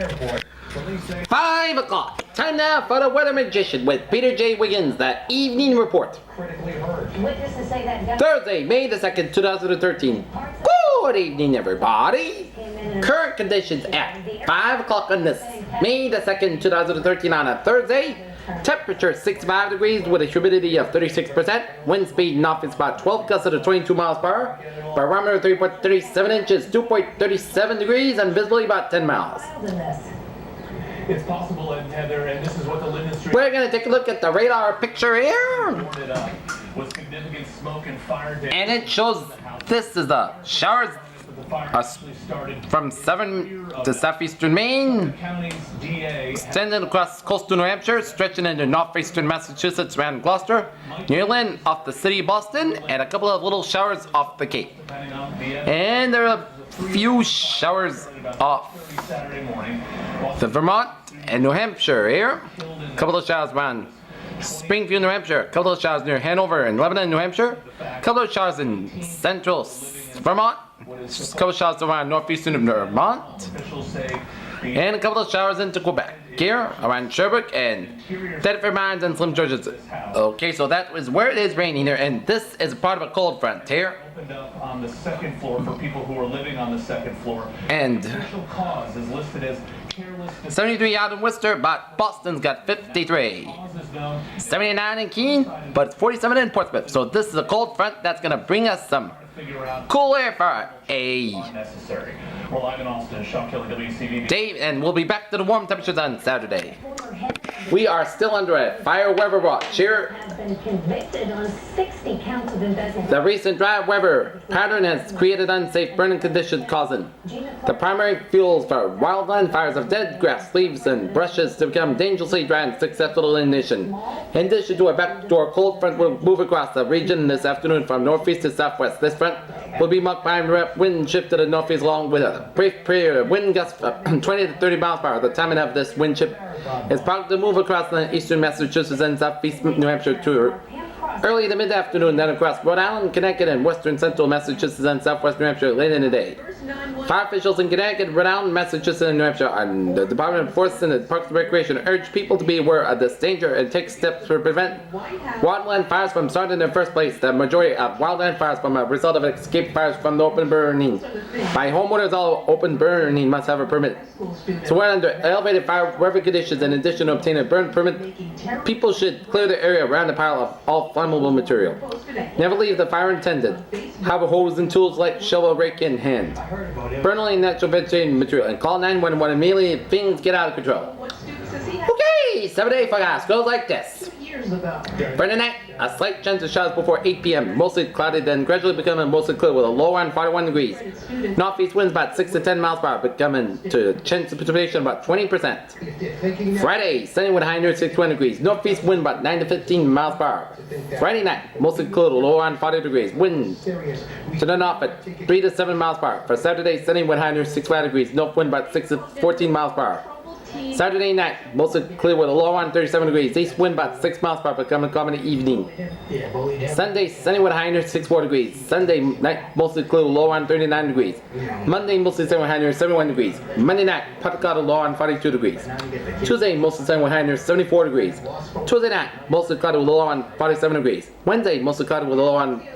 5 o'clock. Time now for the Weather Magician with Peter J. Wiggins, the evening report. Thursday, May the 2nd, 2013. Good evening, everybody. Current conditions at 5 o'clock on this May the 2nd, 2013 on a Thursday. Temperature 65 degrees with a humidity of 36%. Wind speed north is about 12 gusts at 22 miles per hour. Barometer 3.37 inches, 2.37 degrees, and visibility about 10 miles. It's possible, and Heather, and this is what the Linden Street. We're going to take a look at the radar picture here. With significant smoke and fire damage. And it shows this is the showers from 7 to southeastern Maine, extending across coastal New Hampshire, stretching into northeastern Massachusetts around Gloucester, New England off the city of Boston, and a couple of little showers off the Cape. And there are a few showers off the Vermont and New Hampshire here. A couple of showers around Springfield, New Hampshire. A couple of showers near Hanover and Lebanon, New Hampshire. A couple of showers in central Vermont. A couple of showers around northeastern Vermont. And a couple of showers into Quebec here around Sherbrooke and Thetford Mines and Slim George's. Okay, so that is where it is raining here, and this is part of a cold front here. Opened up on the second floor for people who are living on the second floor. And official cause is listed as 73 out in Worcester, but Boston's got 53. 79 in Keene, but it's 47 in Portsmouth. So this is a cold front that's going to bring us some cool air for a day, and we'll be back to the warm temperatures on Saturday. We are still under a fire weather watch here. The recent dry weather pattern has created unsafe burning conditions, causing the primary fuels for wildland fires of dead grass, leaves, and brushes to become dangerously dry and susceptible to ignition. In addition to a backdoor cold front will move across the region this afternoon from northeast to southwest. This front will be marked by wind shift to the northeast along with a brief period of wind gusts of 20 to 30 miles per hour. The timing of this wind shift is projected to move across the eastern Massachusetts and southeast New Hampshire to early to mid-afternoon, then across Rhode Island, Connecticut, and western central Massachusetts and southwest New Hampshire late in the day. Fire officials in Connecticut, Rhode Island, Massachusetts, and New Hampshire, and the Department of Forest and the Parks and Recreation urge people to be aware of this danger and take steps to prevent wildland fires from starting in the first place. The majority of wildland fires from a result of escape fires from the open burning. By homeowners, all open burning must have a permit. So when under elevated fire weather conditions, in addition to obtaining a burn permit, people should clear the area around the pile of all flammable material. Never leave the fire unattended. Have a hose and tools like shovel, rake in hand. Burn only natural vegetation material and call 911 immediately if things get out of control. Okay, 7-day forecast goes like this. For tonight, a slight chance of showers before 8 p.m. Mostly cloudy, then gradually becoming mostly clear with a low around 41 degrees. Northeast winds about 6 to 10 miles per hour, becoming to chance of precipitation about 20%. Friday, sunny with high near 61 degrees. Northeast wind about 9 to 15 miles per hour. Friday night, mostly clear, low around 40 degrees. Wind to the north at 3 to 7 miles per hour. For Saturday, sunny with high near 65 degrees. North wind about 6 to 14 miles per hour. Saturday night, mostly clear with a low around 37 degrees. East wind about 6 miles per hour, becoming calm in the evening. Sunday, sunny with a high near 64 degrees. Sunday night, mostly clear with a low around 39 degrees. Monday, mostly sunny with high near 71 degrees. Monday night, partly cloudy, low around 42 degrees. Tuesday, mostly sunny with high near 74 degrees. Tuesday night, mostly cloudy with a low around 47 degrees. Wednesday, mostly cloudy with a low around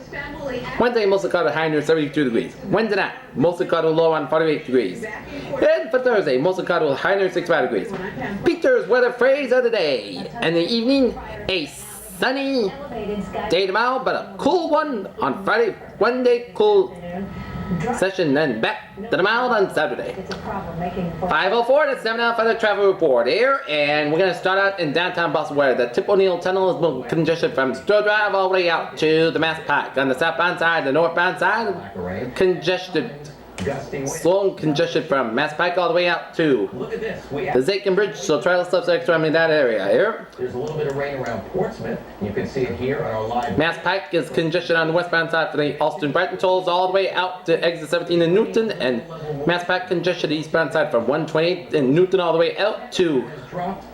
Wednesday, mostly cloudy, high near 72 degrees. Wednesday night, mostly cloudy, low on 48 degrees. And for Thursday, mostly cloudy, high near 65 degrees. Peter's weather phrase of the day. And the evening, a sunny day tomorrow, but a cool one on Friday. One day cool session, then back to the mild on Saturday. 5:04, that's 7 out for the travel report here, and we're going to start out in downtown Boston where the Tip O'Neill Tunnel is congested from Stowe Drive all the way out to the Mass Pike. On the southbound side, the northbound side, congested. Slow and congested from Mass Pike all the way out to the Zakin Bridge, so try to stop extra in that area here. There's a little bit of rain around Portsmouth. You can see it here on our live. Mass Pike is congested on the westbound side for the Alston Brighton tolls all the way out to exit 17 in Newton, and Mass Pike congested eastbound side from 128 in Newton all the way out to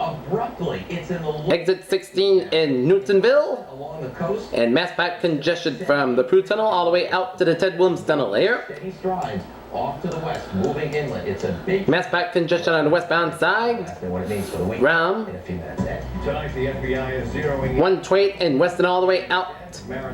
abruptly. It's in the exit 16 in Newtonville, along the coast, and Mass Pike congested from the Prue Tunnel all the way out to the Ted Williams Tunnel here. East Drive. Off to the west, moving inland. It's a big Mass pack congestion on the westbound side. and what it means for the week. Round In a few minutes. Ed. Tonight, the FBI is zeroing in 128 and western all the way out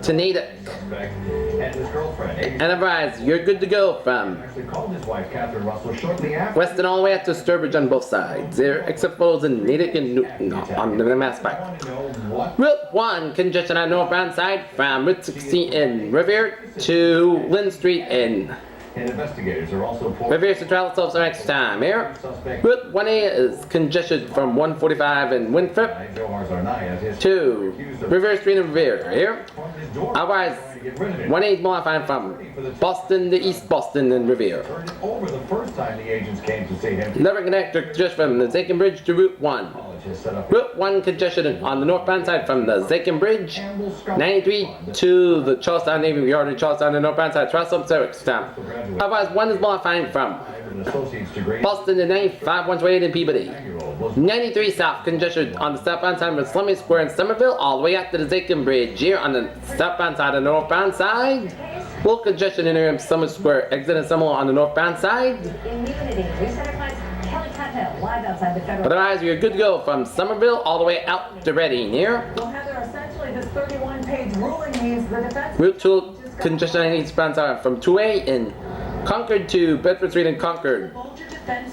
to Natick. suspect. And his girlfriend, Aiden, And advise, you're good to go from actually called his wife, Catherine Russell, shortly after. western all the way out to Sturbridge on both sides. There, except for those in Natick and Newton on the Mass pack. Want to know what Route 1 congestion on the northbound side from Route 60 in Revere to Lynn Street in and investigators are also Revere to travel self some extra time here. Route 1A is congested from 145 in Winthrop Joe Marzarnaya, his to Revere Street in Revere here. his door. Otherwise, Get rid of it. 1A is modified from Boston to East Boston in Revere. Turned it over the first time the agents came to see him. Never connected just from the Zakin Bridge to Route 1. College has set up Route 1 congestion on the northbound side from the Zakin Bridge 93 to the Charlestown Navy Yard in Charlestown, the northbound side, try some service time. Otherwise, 1 is modifying from an associate's degree. Boston to 95 128 in Peabody. 93 south congestion on the southbound side from Slumming Square in Somerville all the way out to the Zakin Bridge here on the southbound side and the northbound side. Full congestion in there Summer Square, exit and Summer on the northbound side. Immunity. Reset class Kelly Cattell live outside the federal. But otherwise, you're good to go from Somerville all the way out to Reading here. Well, Heather, essentially this 31-page ruling means the defense... Route 2 congestion on the eastbound side from 2A in Concord to Bedford Street in Concord.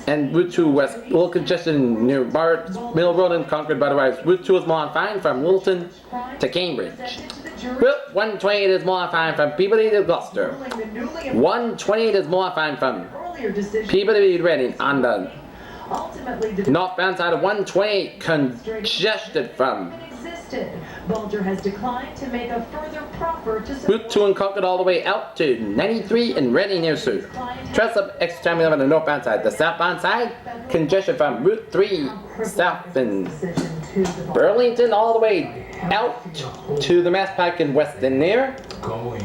And Route 2 west, a little congestion near Bart Mill Road in Concord, but otherwise, Route 2 is modifying from Littleton to Cambridge. Route 128 is modifying from Peabody to Gloucester. 128 is modifying from Peabody to Reading on the northbound side of 128, congested from Bulger has declined to make a further proffer to Route 2 in Concord all the way out to 93 in Reading near Sue. Trust up extra time on the northbound side. The southbound side, congestion from Route 3 south in Burlington all the way out to the Mass Pike in Weston there.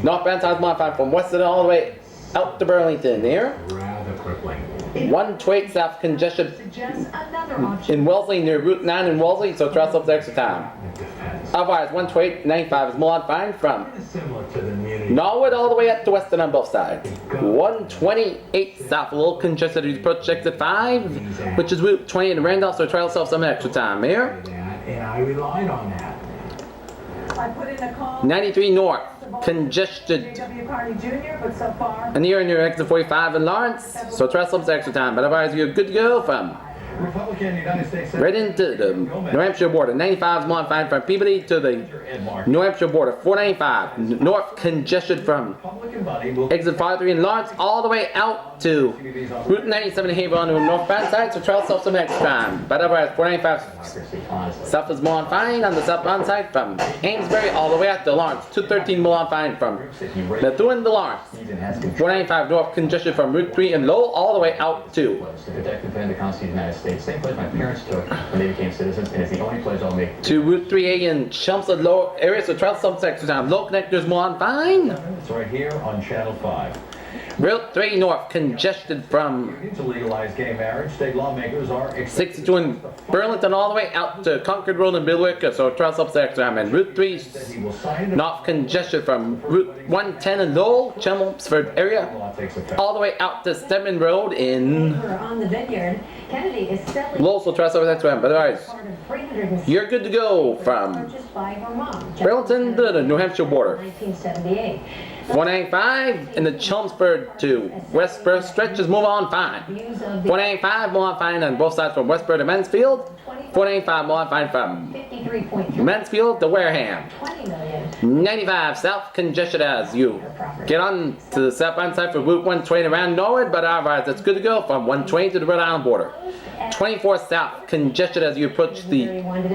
Northbound side is modified from Weston all the way out to Burlington there. Rather crippling. 128 south congestion suggests another option. in Wellesley near Route 9 in Wellesley, so trust up the extra time. Otherwise, 128 95 is modifying from Similar to the immunity. Norwood all the way up to Weston on both sides. 128 south, a little congested as you approach exit 5, which is Route 20 in Randolph, so try yourself some extra time here. And I relied on that. I put in a call 93 north, congested J.W. Carney Jr., but so far... and here near exit 45 in Lawrence, so try some extra time, but otherwise you're good to go from Republican United States right into the New Hampshire border. 95 is modified from Peabody to the New Hampshire border. 495 north congested from Republican body will exit 53 in Lawrence all the way out to Route 97 in Haverhill on the northbound side, so try yourself some extra time. But otherwise, 495 south is modifying on the southbound side from Amesbury all the way out to Lawrence. 213 modifying from Methuen to Lawrence. 495 north congested from Route 3 in Lowell all the way out to to protect and defend the Constitution of the United States. Same pledge my parents took when they became citizens, and it's the only pledge I'll make. Route 3A in Chelmsford low area, so try some extra time. Low connectors modifying. It's right here on Channel 5. Route 3 north congested from To legalize gay marriage, state lawmakers are 62 in Burlington all the way out to Concord Road in Billwick, so try some extra time. And Route 3 he will sign the north congested from Route 110 in Lowell, Chelmsford area, law takes effect. all the way out to Stedman Road in On the vineyard, Kennedy is selling Lowell, so try some extra time. But otherwise, part of 360 you're good to go from purchased by her mom. Burlington to the New Hampshire border. 1978. 185 in the Chelmsford to Westboro stretches move on fine. Views of the 185 modifying on both sides from Westboro to Mansfield. 185 modifying from 53.3 Mansfield to Wareham. 20 million. 95 south congested as you get on to the southbound side for Route 120 around Norwood, but otherwise it's good to go from 120 to the Rhode Island border. 24 south congested as you approach the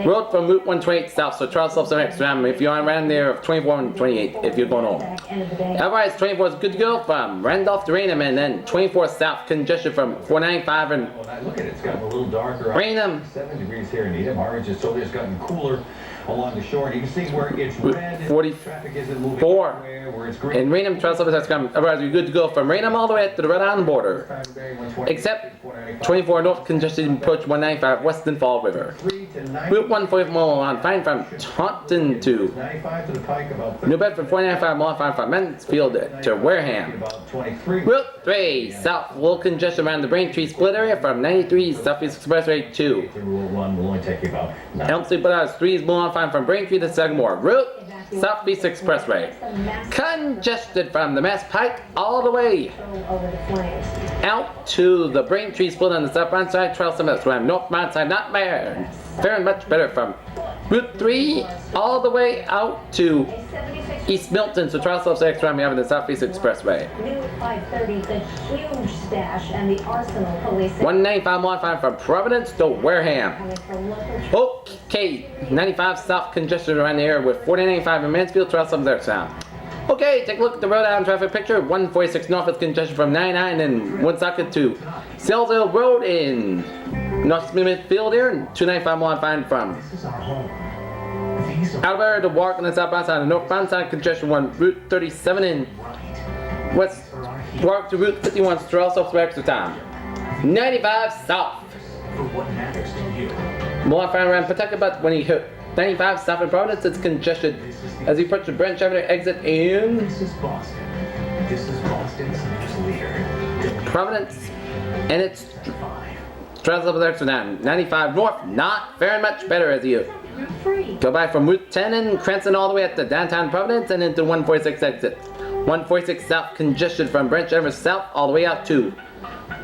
road from Route 128 south, so try yourself some extra time if you're on around there of 24 and 28 if you're going home. End of the day. Otherwise, 24 is good to go from Randolph to Raynham, and then 24 south congestion from 495 and When I look at it, it's gotten a little darker. Raynham. 7 degrees here in Needham. Orange is totally has gotten cooler along the shore. And you can see where it's red. 44 Traffic isn't moving anywhere, where it's green. And Raynham, try yourself that's coming. Otherwise, you're good to go from Raynham all the way to the Rhode Island border. Saturday, 120, Except 495. 24 north congestion approach 195 Western Fall River. 3 to 90. Route 145 mile on fine from Taunton to 95 to the Pike, about 30. New Bedford 495 mile fine from Mansfield to Wareham. About 23. Route 3, south, little congestion around the Braintree split area from 93 Southeast Expressway 2. Rule 1 will only take you about Elm Street Boulevard 3 is moving on fine from Braintree to Sagamore. Route Southeast Expressway. Congested from the Mass Pike all the way Over the flames. out to the Braintree split on the southbound side. Trail summits around northbound side, not bad. Very much better from Route 3 all the way out to A 76 East Milton, so Trail Slopes Extra on the Southeast Expressway. new 530, the huge stash, and the Arsenal police 195 mile fine from Providence to Wareham. coming from local Okay, 95 south congestion around the area with 4095 in Mansfield, Trail Slopes Extra. Okay, take a look at the road out and traffic picture. 146 north is congestion from 99 and Woonsocket to Salesville Road in North Smithfield here, and 295 mile fine from This is our home. These are Albert to walk on the southbound side and northbound side congestion 1 Route 37 in right. West Walk to Route 51 Trail Slopes extra time. 95 south. For what matters to you. More fine around Pawtucket, but when you hit 95 south in Providence, it's congested as you approach the Branch Avenue exit in This is Boston. This is Boston's news leader. Providence, and it's 5. Trail Slopes extra time. 95 north, not very much better as you Route 3. go by from Route 10 in Cranston all the way up to downtown Providence and into 146 exit. 146 south congested from Branch Avenue south all the way out to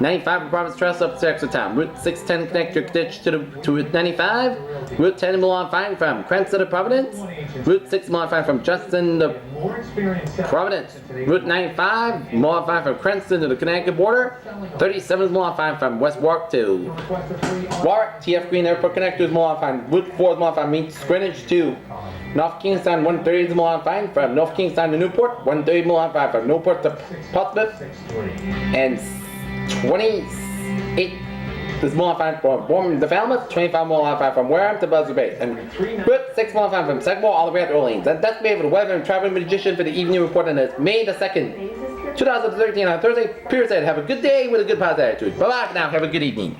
95 in Providence Trail Slopes extra time. Route 610 connect your ditch to Route 95. Route 10 Milan fine from Cranston to Providence. Route 6 Milan fine from Justin to More experience. Providence. Route 95 Milan fine from Cranston to the Connecticut border. 37 is Milan fine from West Warwick to Warwick. TF Green Airport connector is Milan fine. Route 4 is Milan fine meets Greenwich to North Kingstown. 130 is Milan fine from North Kingstown to Newport. 130 Milan fine from Newport to Portsmouth. 6-3. And 28 is Milan fine from Bournemouth to Falmouth. 25 Milan fine from Wareham to Buzzard Bay. And Route 6 Milan fine from Sagamore all the way out to Orleans. And that's me for the weather and travel magician for the evening report on this May the 2nd, 2013 on Thursday. Pierce said, have a good day with a good positive attitude. Bye bye now. Have a good evening.